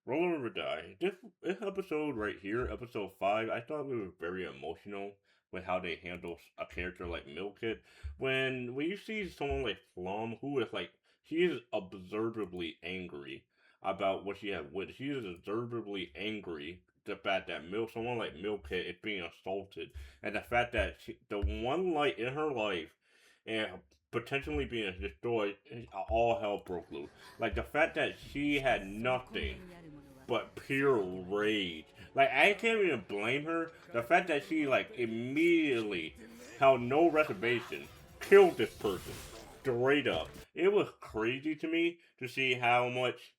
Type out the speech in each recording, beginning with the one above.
Roll or die. This episode right here, episode 5, I thought it was very emotional with how they handle a character like Milkit. When you see someone like Flom, who is like, she is observably angry about what she had witnessed. She is observably angry the fact that someone like Milkit is being assaulted, and the fact that the one light in her life and potentially being destroyed, all hell broke loose. Like the fact that she had nothing but pure rage. Like I can't even blame her. The fact that she like immediately held no reservation, killed this person straight up. It was crazy to me to see how much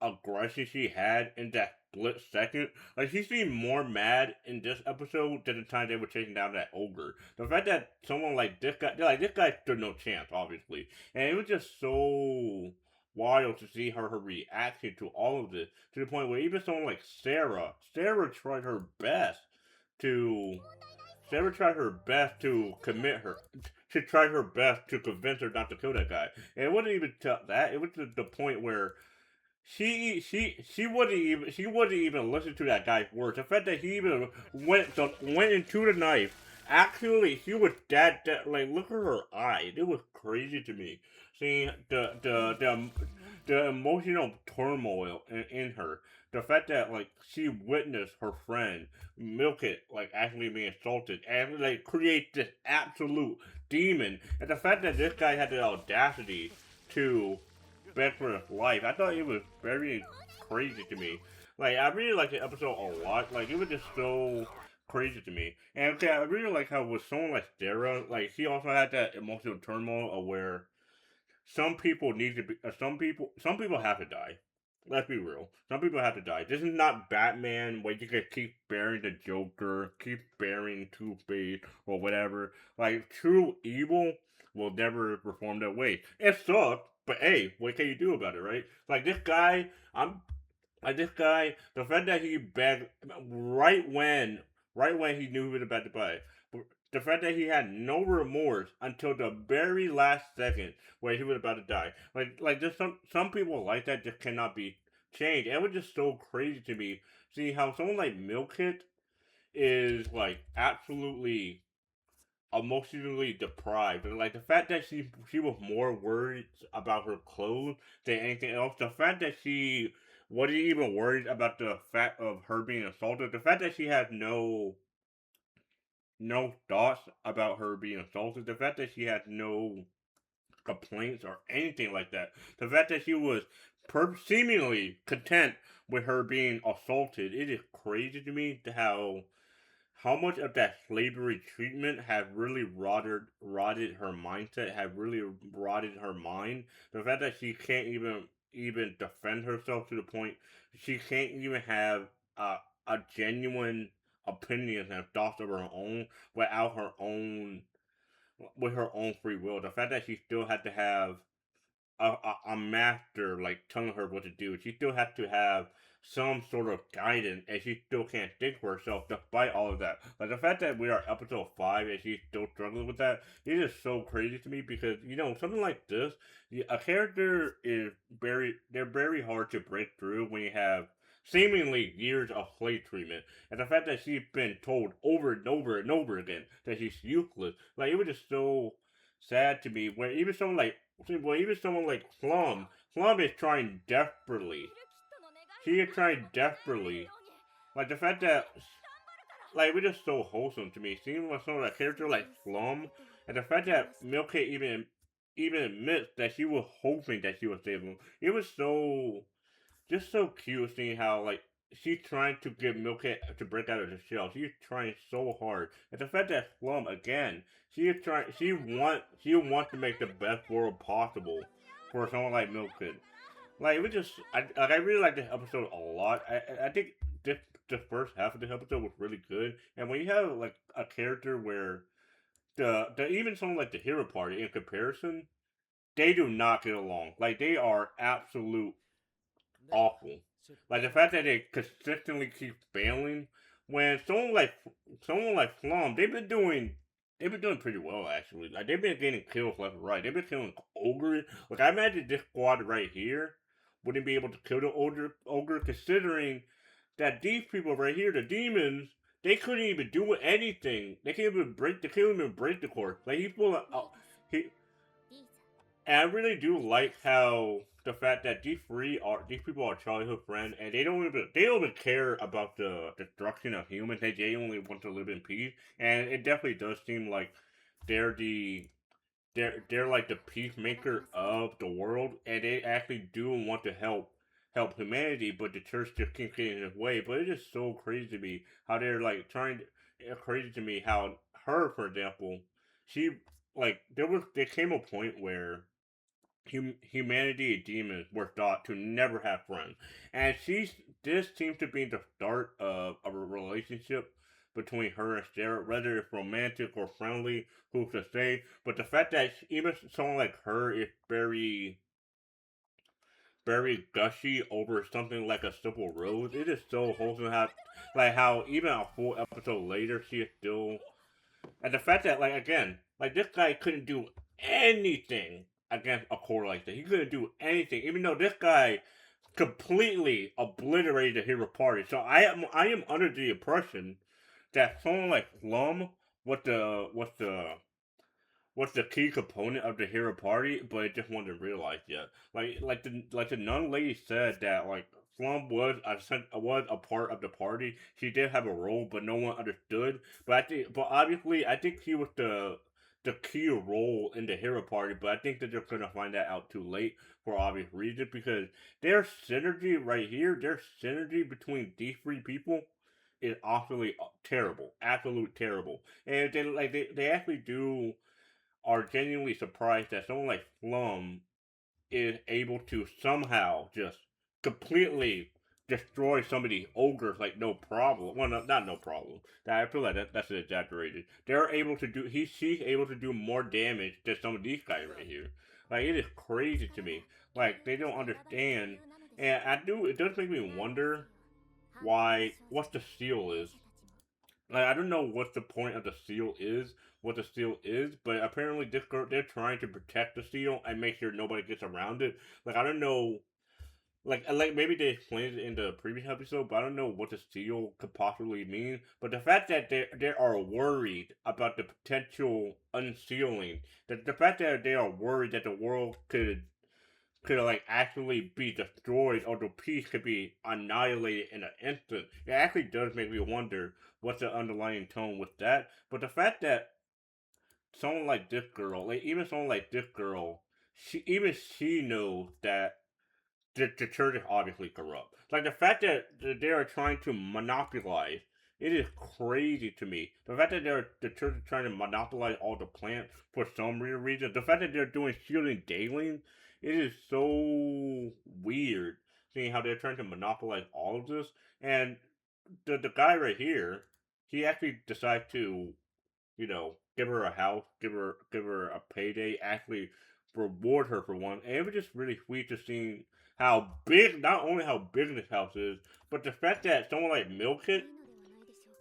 aggression she had in that split second. Like she seemed more mad in this episode than the time they were chasing down that ogre. The fact that someone like this guy stood no chance, obviously, and it was just so wild to see her reaction to all of this, to the point where even someone like Sarah tried her best to. Sarah tried her best to commit her. She tried her best to convince her not to kill that guy. And it wasn't even that. It was to the point where she wouldn't even listen to that guy's words. The fact that he even went into the knife. Actually, she was that like look at her eyes. It was crazy to me seeing the emotional turmoil in her. The fact that like she witnessed her friend Milkit like actually being assaulted and like create this absolute demon, and the fact that this guy had the audacity to beg for his life. I thought it was very crazy to me. Like I really liked the episode a lot. Like it was just so crazy to me. And okay, I really like how with someone like Sarah, like she also had that emotional turmoil of where some people need to be some people have to die. Let's be real. Some people have to die. This is not Batman where you can keep burying the Joker, keep burying Two Face or whatever. Like true evil will never perform that way. It sucks, but hey, what can you do about it, right? Like this guy, the fact that he begged right when he knew he was about to buy it, the fact that he had no remorse until the very last second where he was about to die. Like there's some people like that just cannot be changed. It was just so crazy to me. See how someone like Milkit is like absolutely emotionally deprived, and like the fact that she was more worried about her clothes than anything else. The fact that she wasn't even worried about the fact of her being assaulted. The fact that she had no thoughts about her being assaulted. The fact that she had no complaints or anything like that. The fact that she was seemingly content with her being assaulted. It is crazy to me to how much of that slavery treatment have really rotted her mindset, have really rotted her mind. The fact that she can't even defend herself to the point she can't even have a genuine opinion and thoughts of her own without her own with her own free will. The fact that she still had to have a master like telling her what to do. She still has to have some sort of guidance, and she still can't think for herself despite all of that. Like the fact that we are episode 5 and she's still struggling with that, it is so crazy to me because something like this, a character is they're very hard to break through when you have seemingly years of slave treatment, and the fact that she's been told over and over and over again that she's useless, like it was just so sad to me. When even someone like Plum is trying desperately. She is trying desperately. Like the fact that, like, it was just so wholesome to me. Seeing with someone like character like Plum, and the fact that Milkit even admits that she was hoping that she was saving him. It was so cute seeing how like she's trying to get Milkit to break out of the shell. She's trying so hard, and the fact that Slum again, she is trying. She wants to make the best world possible for someone like Milkit. Like it was just, I really like this episode a lot. I think this the first half of the episode was really good, and when you have like a character where the even someone like the hero party in comparison, they do not get along. Like they are absolute awful. Like the fact that they consistently keep failing. When someone like Flum, they've been doing pretty well actually. Like they've been getting kills left and right. They've been killing ogres. Like I imagine this squad right here wouldn't be able to kill the ogre, considering that these people right here, the demons, they couldn't even do anything. They can't even break the core. Like he's full of, he. And I really do like how the fact that these people are childhood friends, and they don't even care about the destruction of humans. They only want to live in peace, and it definitely does seem like they're the they're like the peacemaker of the world, and they actually do want to help humanity, but the church just keeps getting in the way. But it's just so crazy to me how they're like trying. It's crazy to me how her, for example, she like there came a point where humanity and demons were thought to never have friends, and this seems to be the start of a relationship between her and Sarah, whether it's romantic or friendly, who's to say? But the fact that even someone like her is very gushy over something like a simple rose, it is so wholesome. How even a full episode later she is still, and the fact that, like, again, like this guy couldn't do anything against a core like that. He couldn't do anything, even though this guy completely obliterated the hero party. So I am under the impression that someone like Flum was the key component of the hero party, but it just wasn't realized yet. Like the nun lady said that like Flum was a part of the party. She did have a role, but no one understood. But obviously, I think she was the key role in the hero party. But I think that they're gonna find that out too late for obvious reasons because their synergy right here, their synergy between these three people is absolutely terrible, absolute terrible. And they actually do are genuinely surprised that someone like Flum is able to somehow just completely destroy some of the ogres like no problem. Well, not no problem. I feel like that's exaggerated. They're able to do. She's able to do more damage than some of these guys right here. Like it is crazy to me. Like they don't understand, and I do. It does make me wonder why what the seal is. Like I don't know what the point of the seal is, what the seal is, but apparently they're trying to protect the seal and make sure nobody gets around it. Like I don't know, like maybe they explained it in the previous episode, but I don't know what the seal could possibly mean. But the fact that they are worried about the potential unsealing, the fact that they are worried that the world could like actually be destroyed or the piece could be annihilated in an instant. It actually does make me wonder what's the underlying tone with that. But the fact that someone like this girl, like even someone like this girl, she knows that the church is obviously corrupt. Like the fact that they are trying to monopolize, it is crazy to me. The fact that the church is trying to monopolize all the plants for some weird reason. The fact that they're doing shielding daily, it is so weird. Seeing how they're trying to monopolize all of this, and the guy right here, he actually decides to give her a house, give her a payday, actually reward her for one. And it was just really sweet to see how big, not only how big this house is, but the fact that someone like Milkit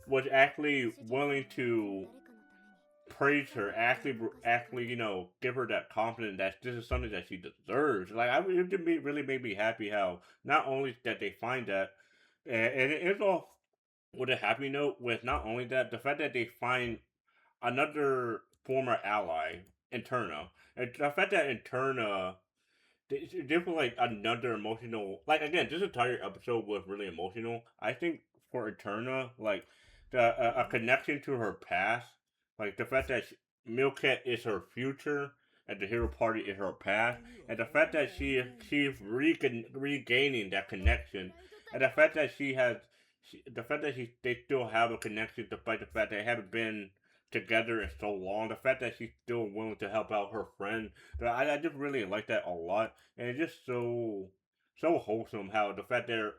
was actually willing to praise her, actually, give her that confidence that this is something that she deserves. Like, really made me happy how not only that they find that, and it's all with a happy note with not only that, the fact that they find another former ally, Interna. And the fact that Interna, they feel like another emotional. Like again, this entire episode was really emotional. I think for Eterna, like a connection to her past, like the fact that Milkit is her future and the hero party is her past, and the fact that she's regaining that connection, and the fact that the fact that they still have a connection despite the fact they haven't been together in so long, the fact that she's still willing to help out her friend, I just really like that a lot, and it's just so wholesome how the fact that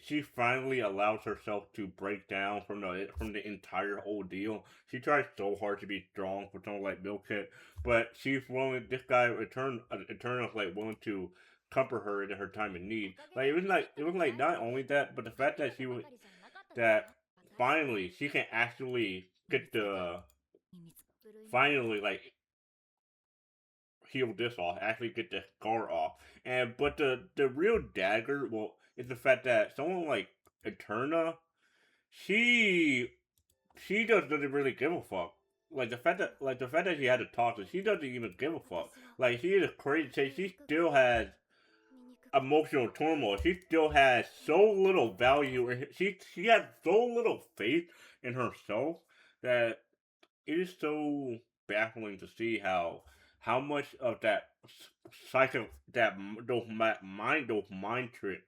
she finally allows herself to break down from the entire ordeal. She tries so hard to be strong for someone like Milkit, but she's willing. This guy Eternal is like willing to comfort her in her time of need. Like it was like not only that, but the fact that she was that finally she can actually get the finally like peel this off, actually get the scar off. And but the real dagger, well, is the fact that someone like Eterna, she she just doesn't really give a fuck. The fact that she had to talk to, she doesn't even give a fuck. Like she is crazy. She still has emotional turmoil. She still has so little value, and she has so little faith in herself that it is so baffling to see how much of that psycho that those mind tricks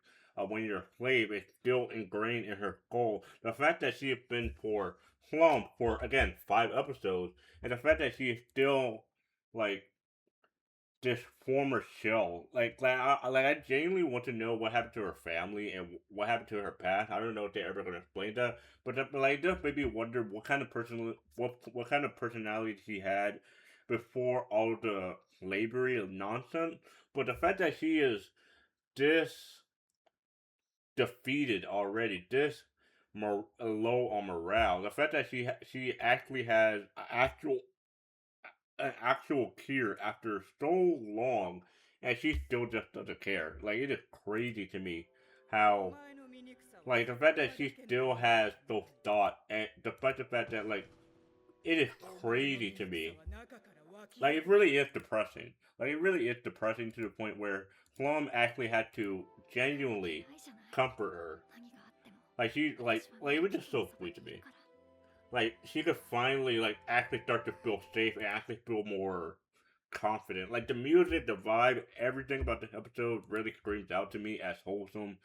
when you're a slave is still ingrained in her skull. The fact that she has been for slumped for again 5 episodes, and the fact that she is still like this former shell. I genuinely want to know what happened to her family and what happened to her past. I don't know if they're ever gonna explain that, but like just maybe wonder what kind of what kind of personality she had before all the slavery and nonsense. But the fact that she is this defeated already, this low on morale, the fact that she actually has an actual cure after so long, and she still just doesn't care. Like it is crazy to me how like the fact that she still has those thoughts, and despite the fact that like it is crazy to me. Like it really is depressing. Like it really is depressing to the point where Plum actually had to genuinely comfort her. Like it was just so sweet to me. Like she could finally like actually start to feel safe and actually feel more confident. Like the music, the vibe, everything about the episode really screams out to me as wholesome,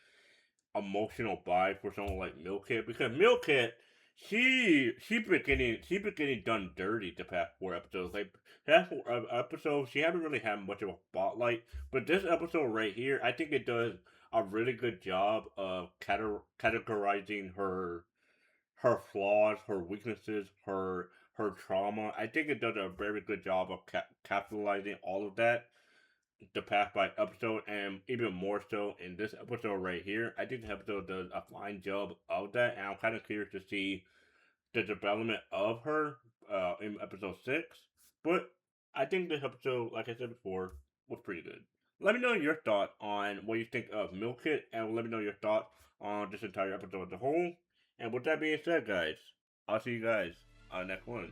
emotional vibe for someone like Milkit because Milkit, she been getting done dirty the past 4 episodes. Like past 4 episodes, she haven't really had much of a spotlight. But this episode right here, I think it does a really good job of categorizing her flaws, her weaknesses, her trauma. I think it does a very good job of capitalizing all of that the past by episode, and even more so in this episode right here. I think the episode does a fine job of that, and I'm kind of curious to see the development of her in episode 6. But I think this episode, like I said before, was pretty good. Let me know your thoughts on what you think of Milkit, and let me know your thoughts on this entire episode as a whole. And with that being said, guys, I'll see you guys on the next one.